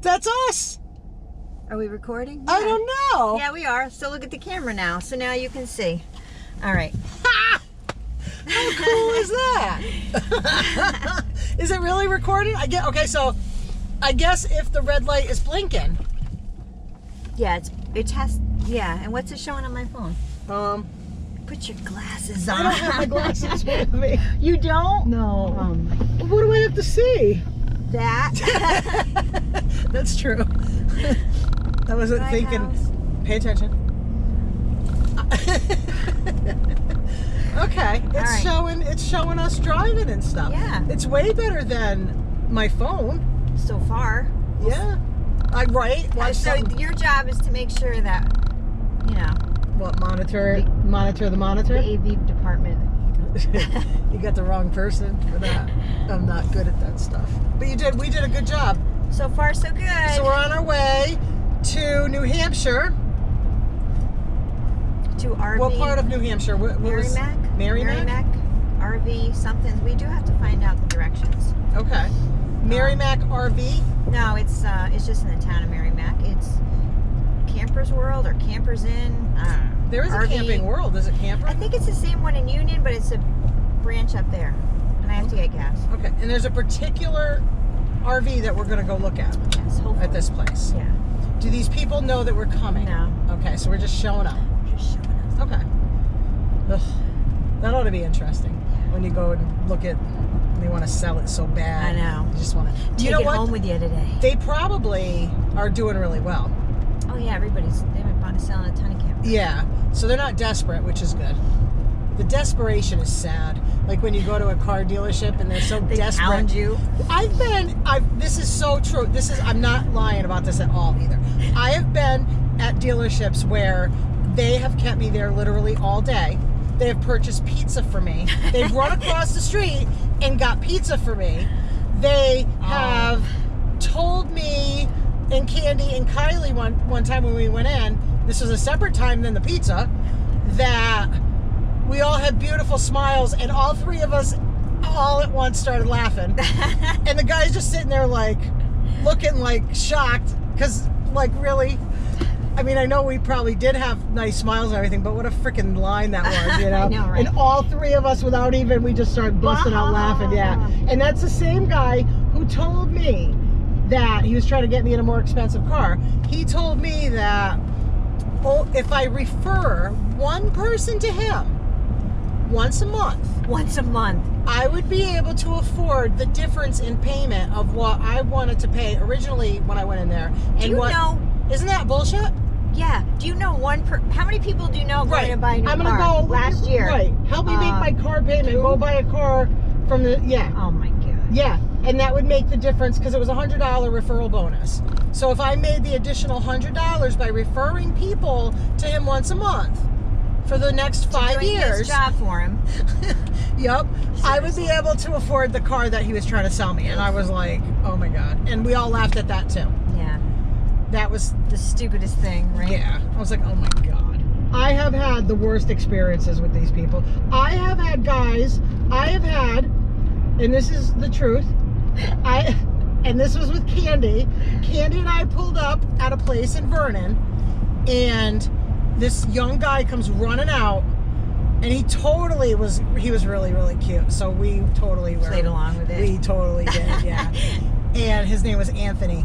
That's us. Are we recording? I don't know. Yeah, we are. So look at the camera now. So now you can see. All right. Ha! How cool is that? Is it really recording? Okay, so I guess if the red light is blinking. Yeah, it has. Yeah, and what's it showing on my phone? Put your glasses on. I don't have my glasses with me. You don't? No. What do I have to see? That. That's true. I wasn't My thinking. house. Pay attention. Okay, it's showing us driving and stuff. Yeah. It's way better than my phone. So far. Yeah. Right. So your job is to make sure that, you know. What, monitor the monitor? The AV department. You got the wrong person for that. I'm not good at that stuff. But we did a good job. So far, so good. So we're on our way to New Hampshire. To RV. What part of New Hampshire? Merrimack. Merrimack? RV something. We do have to find out the directions. Okay. Merrimack RV? No, it's just in the town of Merrimack. It's Campers World or Campers Inn. There is a RV. Camping World. Is it Camper? I think it's the same one in Union, but it's a branch up there. And I have to get gas. Okay. And there's a particular RV that we're going to go look at. Yes, hopefully. At this place. Yeah. Do these people know that we're coming? No. Okay, so we're just showing up. Just showing us. Okay. Ugh. That ought to be interesting when you go and look at. They want to sell it so bad. I know. You just want to. Take You know it what? home with you today. They probably are doing really well. Oh yeah, they've been selling a ton of campers. Yeah. So they're not desperate, which is good. The desperation is sad. Like when you go to a car dealership and they're so They desperate. hound you. This is so true. I'm not lying about this at all either. I have been at dealerships where they have kept me there literally all day. They have purchased pizza for me. They've run across the street and got pizza for me. They have told me and Candy and Kylie one time when we went in, this was a separate time than the pizza, that we all had beautiful smiles and all three of us all at once started laughing. And the guy's just sitting there like looking like shocked because like really, I mean, I know we probably did have nice smiles and everything, but what a freaking line that was, you know? I know, right? And all three of us without even, we just started busting out laughing, yeah. And that's the same guy who told me that he was trying to get me in a more expensive car. He told me that if I refer one person to him once a month, I would be able to afford the difference in payment of what I wanted to pay originally when I went in there. And isn't that bullshit? Yeah. Do you know how many people do you know going to buy a new car? I'm gonna go last year. Right. Help me make my car payment. Go buy a car from the Oh my god. Yeah, and that would make the difference because it was a $100 referral bonus. So if I made the additional $100 by referring people to him once a month for the next 5 years, his job for him. Yep, I would be able to afford the car that he was trying to sell me, and I was like, oh my god, and we all laughed at that too. Yeah. That was The stupidest thing, right? Yeah, I was like, oh my god. I have had the worst experiences with these people. I have had, and this is the truth, and this was with Candy. Candy and I pulled up at a place in Vernon, and this young guy comes running out, and he was really, really cute. So we totally played along with it. We totally did, yeah. And his name was Anthony.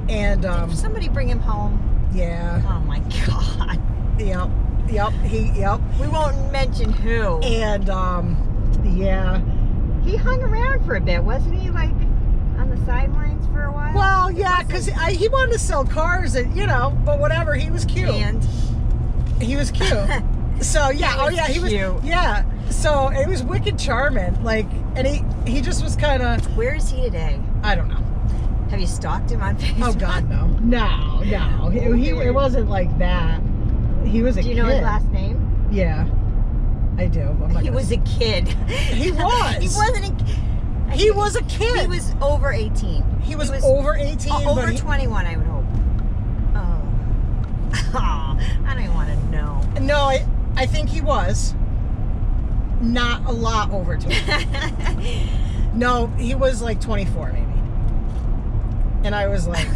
And did somebody bring him home? Yeah. Oh my god. Yep. We won't mention who. And yeah. He hung around for a bit, wasn't he? Like on the sidelines for a while. Well, yeah, because he wanted to sell cars, and but whatever. He was cute. And he was cute. So yeah. He was cute. Yeah. So it was wicked charming. Like, and he just was kind of. Where is he today? I don't know. Have you stalked him on Facebook? Oh God, no. No. It wasn't like that. He was a kid. Do you know his last name? Yeah, I do. He was a kid. He was. He wasn't He was a kid. He was over 18. He was over 18. Over 21, I would hope. Oh, I don't even want to know. No, I think he was. Not a lot over 20. No, he was like 24 maybe. And I was like,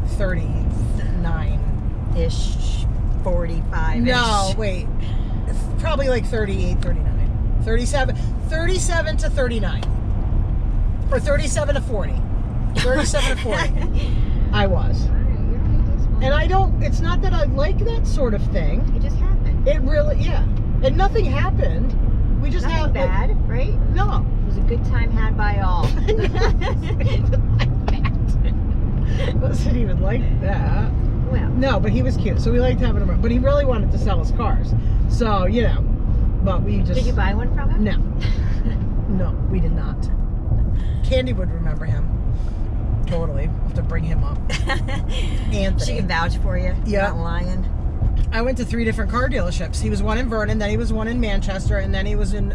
39-ish. 45-ish. No, wait. Probably like 38, 39. 37 to 39. Or 37 to 40. 37 to 40. I was. And I don't, it's not that I like that sort of thing. It just happened. It really, yeah. And nothing happened. We just Nothing had bad, right? No. It was a good time had by all. Wasn't even like that. Well, No, but he was cute, so we liked having him around. But he really wanted to sell his cars. So, you know, but we just... did you buy one from him? No. No, we did not. Candy would remember him. Totally. We'll have to bring him up. Anthony. She can vouch for you. Yeah. Not lying. I went to 3 different car dealerships. He was one in Vernon, then he was one in Manchester, and then he was in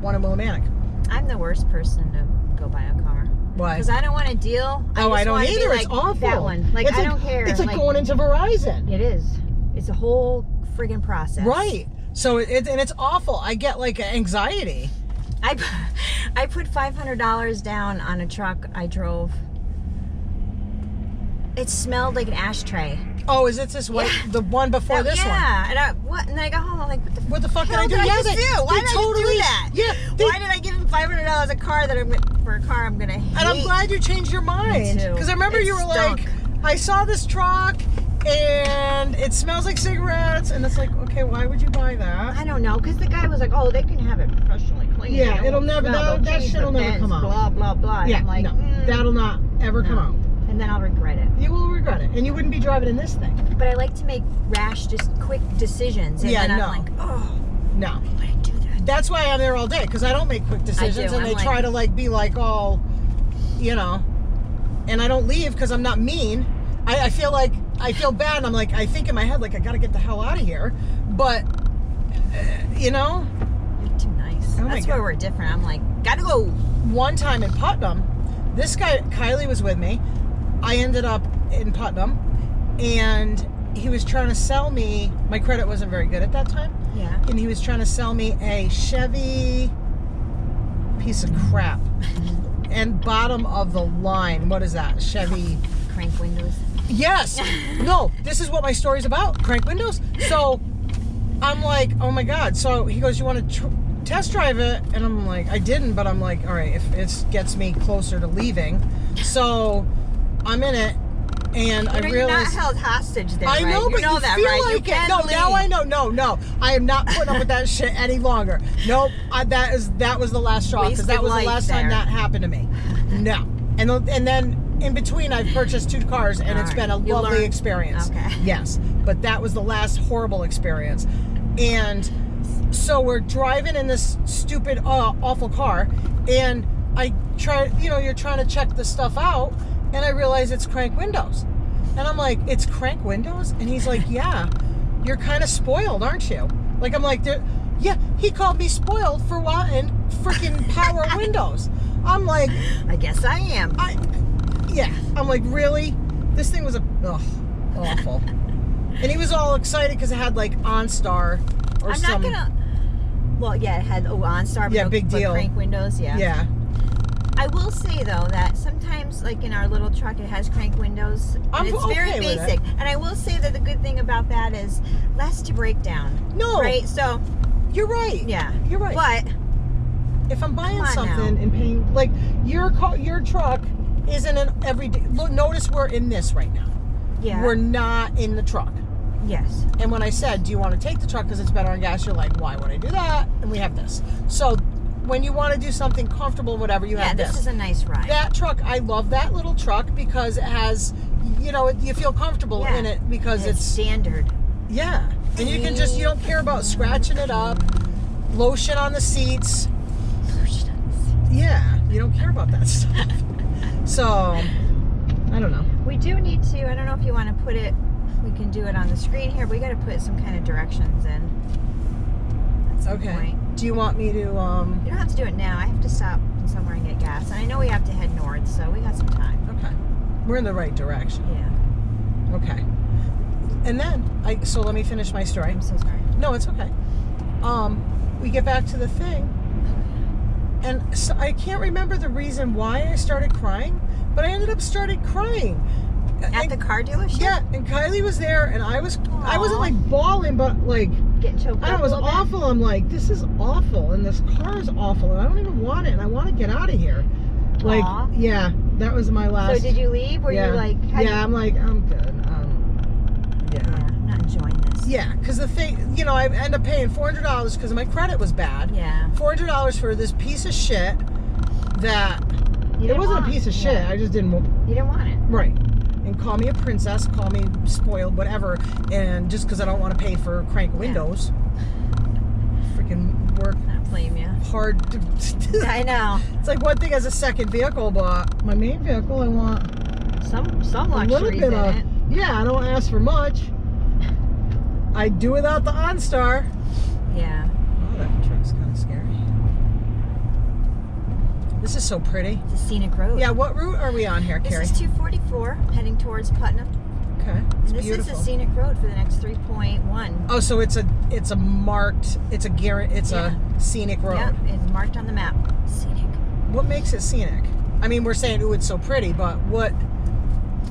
one in Willimantic. I'm the worst person to go buy a car. Why? Because I don't want to deal. I don't wanna be either. like It's awful. That one. Like, It's I like- don't care. It's like going into Verizon. It is. It's a whole friggin' process. Right. So and it's awful. I get like anxiety. I put $500 down on a truck I drove. It smelled like an ashtray. Oh, is it this one? Yeah. The one before this one? Yeah. And then I got home. I'm like, What the fuck did I hell do? did I Yeah, just they- do? Why they did I totally- just do that? Yeah. Why did I give him $500 a car for a car I'm gonna hate? And I'm glad you changed your mind. too. Because I remember It you were stunk. like, I saw this truck and it smells like cigarettes. And it's like, okay, why would you buy that? I don't know, because the guy was like, "Oh, they can have it professionally cleaned. Yeah, It it'll won't never- smell. that They'll change shit'll the never vents, come out." Blah blah blah. Yeah, And I'm like, no, that'll not ever come no. out. And then I'll regret it. You will regret it. And you wouldn't be driving in this thing. But I like to make rash, just quick decisions. And Yeah, then no. I'm like, oh, No. why did I do that? That's why I'm there all day, because I don't make quick decisions. do. And I'm they like- try to like be like, oh, you know. And I don't leave because I'm not mean. I feel bad, and I'm like, I think in my head, like, I gotta get the hell out of here. But, you know, You're too nice. Oh my That's God. where we're different. I'm like, gotta go. one time in Putnam, this guy, Kylie was with me. I ended up in Putnam, and he was trying to sell me, my credit wasn't very good at that time, Yeah. and he was trying to sell me a Chevy piece of crap. And bottom of the line, what is that? Chevy. Crank windows. Yes. No, this is what my story's about. Crank windows. So I'm like, oh my God. So he goes, you want to test drive it? And I'm like, I didn't, but I'm like, all right, if it gets me closer to leaving. So I'm in it, and I You're not realized. held hostage there, I right? know, you but know you that, feel right? like You it. can No, now leave. I know. No, I am not putting up with that shit any longer. Nope, that was the last straw, because that Wasted was the life last time there. that happened to me. No, and then in between, I've purchased 2 cars, and All it's right. been a You lovely learned. experience. Okay. Yes, but that was the last horrible experience, and so we're driving in this stupid, awful car, and I try. You're trying to check the stuff out, and I realize it's crank windows. And I'm like, it's crank windows? And he's like, yeah, you're kind of spoiled, aren't you? Like, I'm like, yeah, he called me spoiled for wanting freaking power windows. I'm like, I guess I am. yeah. I'm like, really? This thing was awful. And he was all excited because it had like OnStar or I'm some. not gonna. Well, yeah, it had OnStar. but Yeah, no- big but deal. Crank windows, yeah. Yeah. I will say though that sometimes, like in our little truck, it has crank windows, I'm and it's very okay with basic. And I will say that the good thing about that is less to break down. No. Right. So You're right. yeah, You're right. But If I'm buying Come on something now. and paying, like your truck isn't an everyday. Look, notice we're in this right now. yeah, We're not in the truck. yes, And when I said, do you want to take the truck because it's better on gas? You're like, why would I do that? And we have this. So when you want to do something comfortable, whatever, you yeah. have This this. is a nice ride. That truck, I love that little truck because it has, you feel comfortable Yeah. in it because it's it's, standard. yeah. And you can you don't care about scratching it up, lotion on the seats. Yeah, you don't care about that stuff. So, I don't know. We do need to. I don't know if you want to put it. We can do it on the screen here. But we got to put some kind of directions in. At some Okay. point. Do you want me to, You don't have to do it now. I have to stop somewhere and get gas, and I know we have to head north, so we got some time. okay. We're in the right direction. Yeah. Okay. And then, so let me finish my story. I'm so sorry. No, it's okay. We get back to the thing, and so I can't remember the reason why I started crying, but I ended up starting crying. At the car dealership? Yeah, and Kylie was there, and I wasn't Aw. like bawling, but like, Getting choked I don't up know, it was a little bit? awful. I'm like, this is awful, and this car is awful, and I don't even want it, and I want to get out of here. Like, Aw. yeah, that was my last. So did you leave? Were yeah. you like... I'm like, I'm good. Yeah, I'm not enjoying this. Yeah, because the thing, you know, I end up paying $400 because my credit was bad. Yeah. $400 for this piece of shit that You it didn't wasn't want- a piece of shit. yeah. I just didn't. You didn't want it. Right. And call me a princess, call me spoiled, whatever. And just because I don't want to pay for crank windows, freaking work Not blame you. hard. I know. It's like one thing as a second vehicle, but my main vehicle, I want Some a little luxuries bit in of. it. Yeah, I don't ask for much. I do without the OnStar. Yeah. Oh, that truck's kind of scary. This is so pretty. It's a scenic road. Yeah, what route are we on here, This Carrie? is 244 heading towards Putnam. Okay, it's And this beautiful. is a scenic road for the next 3.1. Oh, so it's a marked, it's Yeah. a scenic road. Yeah, it's marked on the map. Scenic. What makes it scenic? I mean, we're saying, ooh, it's so pretty, but what?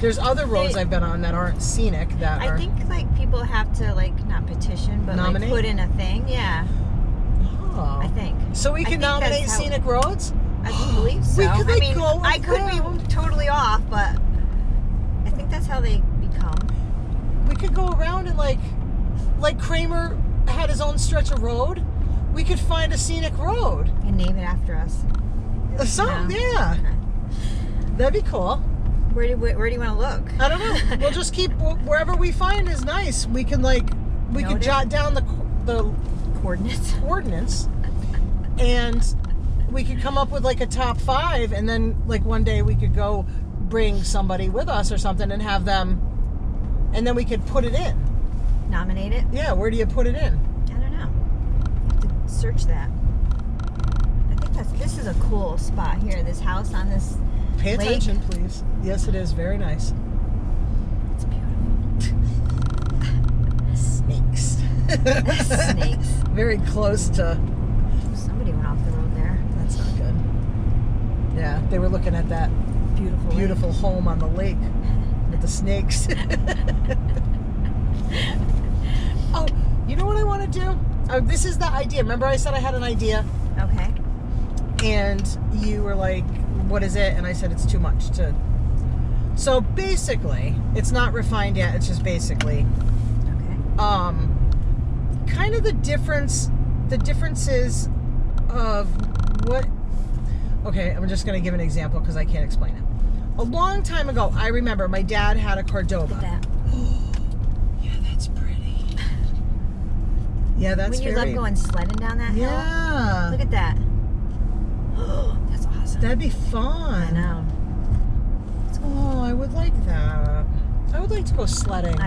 There's other roads I've been on that aren't scenic. That I are. think like people have to like not petition, but Nominate? like put in a thing. Yeah, Oh. I think. So we I can think that's nominate how- scenic roads. I believe so. We could, I like, mean, go I could around. be totally off, but I think that's how they become. We could go around and like Kramer had his own stretch of road. We could find a scenic road. And name it after us. Something, Yeah. yeah. That'd be cool. Where do you want to look? I don't know. We'll just keep wherever we find is nice. We can we Note could it. jot down the Coordinates. coordinates, and we could come up with like a top 5, and then like one day we could go bring somebody with us or something and have them, and then we could put it in. Nominate it. Yeah, where do you put it in? I don't know. You have to search that. I think this is a cool spot here. This house on this Pay lake. attention, please. Yes, it is very nice. It's beautiful. Snakes. Snakes. Very close to. Somebody went off the road there. That's not good. Yeah, they were looking at that Beautiful. beautiful home on the lake with the snakes. Oh, you know what I want to do? This is the idea. Remember I said I had an idea, Okay. and you were like, what is it? And I said it's too much to. So basically, it's not refined yet. It's just basically Okay. kind of the differences of what. Okay, I'm just going to give an example because I can't explain it. A long time ago, I remember my dad had a Look Cordoba. at that. Yeah, that's pretty. Yeah, that's when you very. love going sledding down that hill. Yeah, Look at that. That's awesome. that'd be fun. I know. Oh, I would like that. I would like to go sledding.